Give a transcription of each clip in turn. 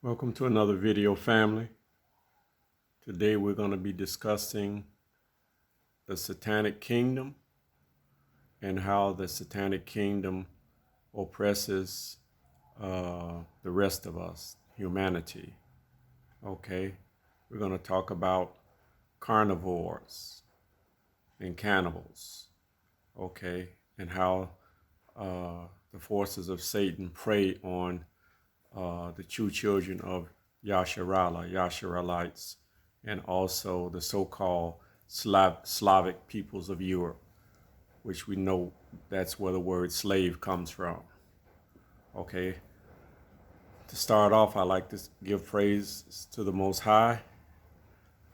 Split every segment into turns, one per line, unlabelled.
Welcome to another video, family. Today we're going to be discussing the Satanic Kingdom and how the Satanic Kingdom oppresses the rest of us, humanity. Okay, we're going to talk about carnivores and cannibals. Okay, and how the forces of Satan prey on the true children of Yasharayla, Yasharalites, and also the so-called Slavic peoples of Europe, which we know that's where the word slave comes from. Okay, to start off, I like to give praise to the Most High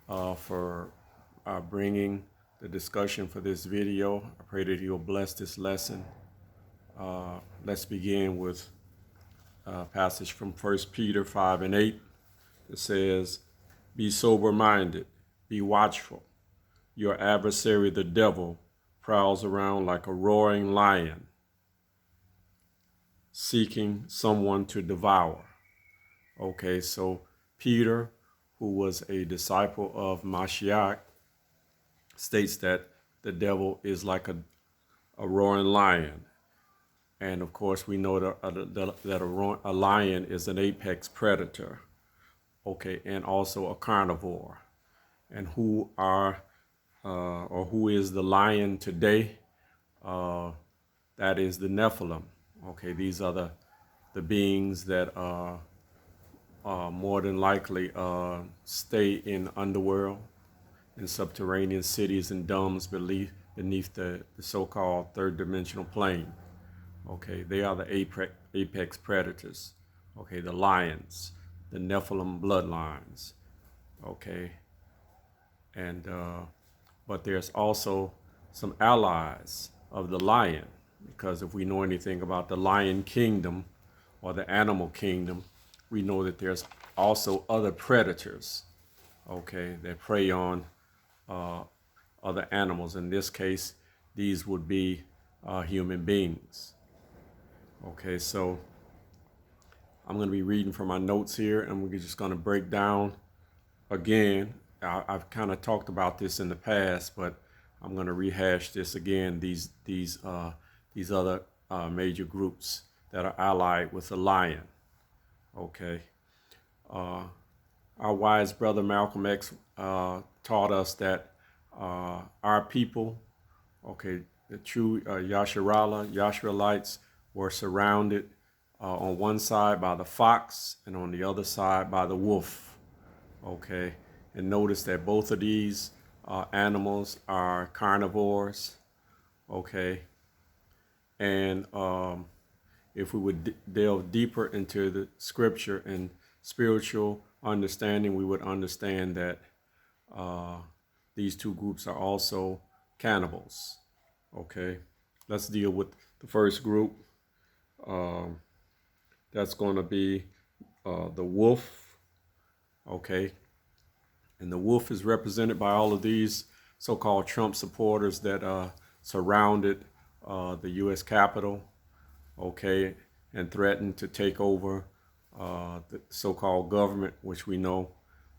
for bringing the discussion for this video. I pray that He will bless this lesson. Let's begin with a passage from 1 Peter 5 and 8. It says, "Be sober-minded, be watchful. Your adversary, the devil, prowls around like a roaring lion, seeking someone to devour." Okay, so Peter, who was a disciple of Mashiach, states that the devil is like a roaring lion. And of course, we know that a lion is an apex predator, okay, and also a carnivore. And who is the lion today? That is the nephilim. Okay, these are the beings that more than likely stay in underworld, in subterranean cities and domes beneath the so-called third dimensional plane. Okay, they are the apex predators. Okay, the lions, the nephilim bloodlines. Okay, and but there's also some allies of the lion, because if we know anything about the lion kingdom or the animal kingdom, we know that there's also other predators, okay, that prey on other animals. In this case, these would be human beings. Okay, so I'm going to be reading from my notes here, and we're just going to break down again. I've kind of talked about this in the past, but I'm going to rehash this again. These other major groups that are allied with the lion. Okay, our wise brother Malcolm X taught us that our people, okay, the true Yasharalites, were surrounded on one side by the fox and on the other side by the wolf. Okay, and notice that both of these animals are carnivores. Okay, and if we would delve deeper into the scripture and spiritual understanding, we would understand that these two groups are also cannibals. Okay, let's deal with the first group. That's going to be the wolf. Okay, and the wolf is represented by all of these so-called Trump supporters that surrounded the U.S. Capitol, okay, and threatened to take over the so-called government, which we know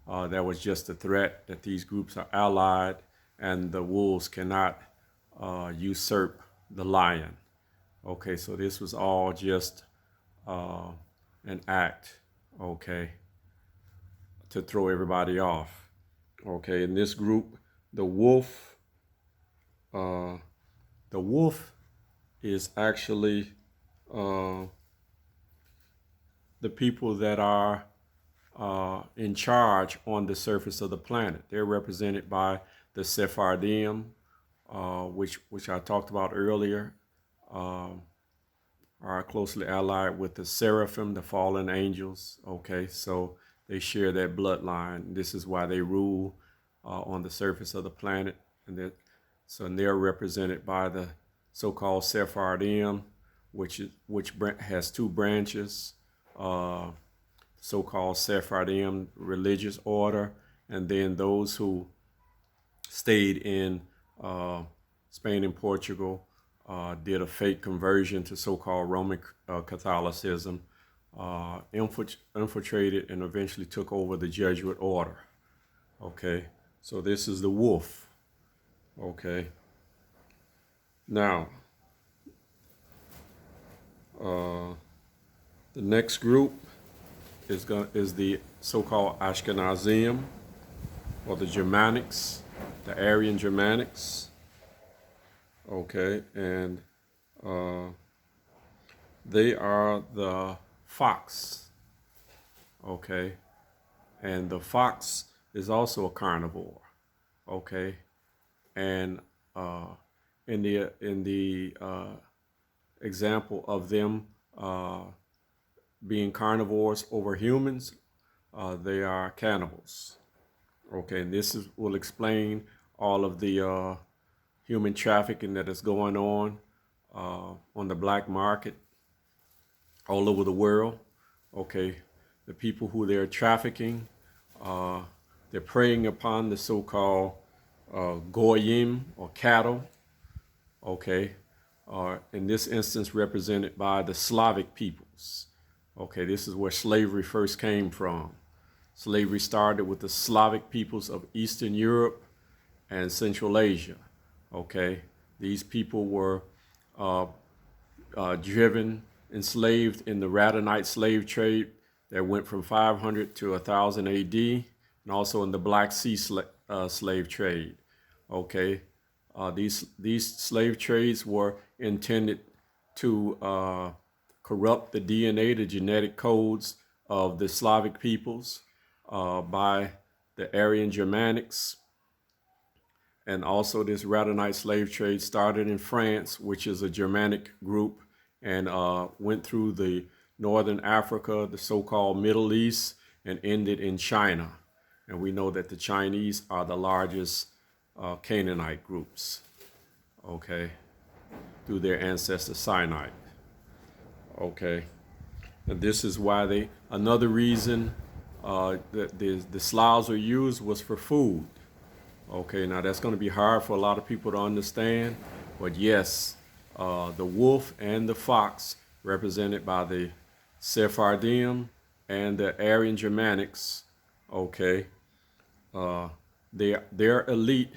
that was just a threat, that these groups are allied, and the wolves cannot usurp the lion. Okay, so this was all just an act, okay, to throw everybody off. Okay, in this group, the wolf is actually the people that are in charge on the surface of the planet. They're represented by the Sephardim, which I talked about earlier, are closely allied with the seraphim, the fallen angels. Okay, so they share that bloodline. This is why they rule on the surface of the planet, and they're represented by the so-called Sephardim, which has two branches, so-called Sephardim religious order, and then those who stayed in Spain and Portugal, did a fake conversion to so-called Roman Catholicism, infiltrated and eventually took over the Jesuit order. Okay, so this is the wolf. Okay, now the next group is the so-called Ashkenazium, or the Germanics, the Aryan Germanics. Okay, and they are the fox. Okay, and the fox is also a carnivore. Okay, and in the example of them being carnivores over humans, they are cannibals. Okay, and will explain all of the human trafficking that is going on the black market all over the world. Okay, the people who they're trafficking, they're preying upon the so-called goyim, or cattle. Okay, in this instance represented by the Slavic peoples. Okay, this is where slavery first came from. Slavery started with the Slavic peoples of Eastern Europe and Central Asia. Okay, these people were driven, enslaved in the Radhanite slave trade that went from 500 to 1000 AD, and also in the Black Sea slave trade. Okay, these slave trades were intended to corrupt the DNA, the genetic codes of the Slavic peoples by the Aryan Germanics. And also this Radhanite slave trade started in France, which is a Germanic group, and went through the Northern Africa, the so-called Middle East, and ended in China. And we know that the Chinese are the largest Canaanite groups, okay, through their ancestor Sinai. Okay, and this is why another reason that the Slavs were used was for food. Okay, now that's going to be hard for a lot of people to understand, but yes, the wolf and the fox, represented by the Sephardim and the Aryan Germanics, okay, their elite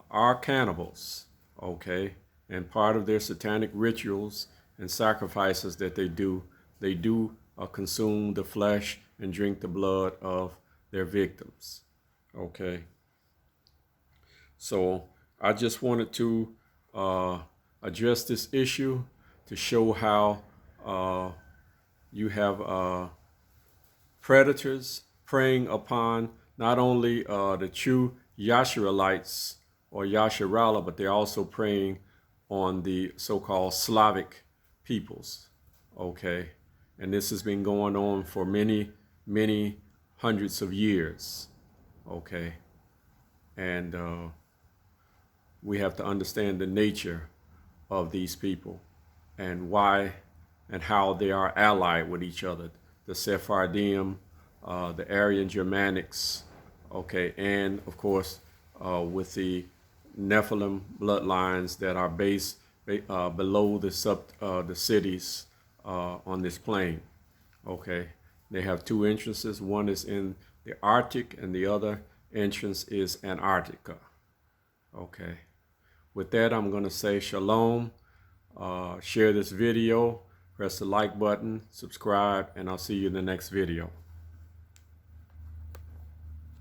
are cannibals, okay, and part of their satanic rituals and sacrifices that they do consume the flesh and drink the blood of their victims, okay. So I just wanted to address this issue to show how you have predators preying upon not only the true Yasharalites or Yasharayla, but they're also preying on the so-called Slavic peoples, okay? And this has been going on for many, many hundreds of years, okay? And we have to understand the nature of these people and why and how they are allied with each other. The Sephardim, the Aryan Germanics, okay, and of course with the nephilim bloodlines that are based below the cities on this plane, okay. They have two entrances. One is in the Arctic and the other entrance is Antarctica, okay. With that, I'm going to say shalom. Share this video, press the like button, subscribe, and I'll see you in the next video.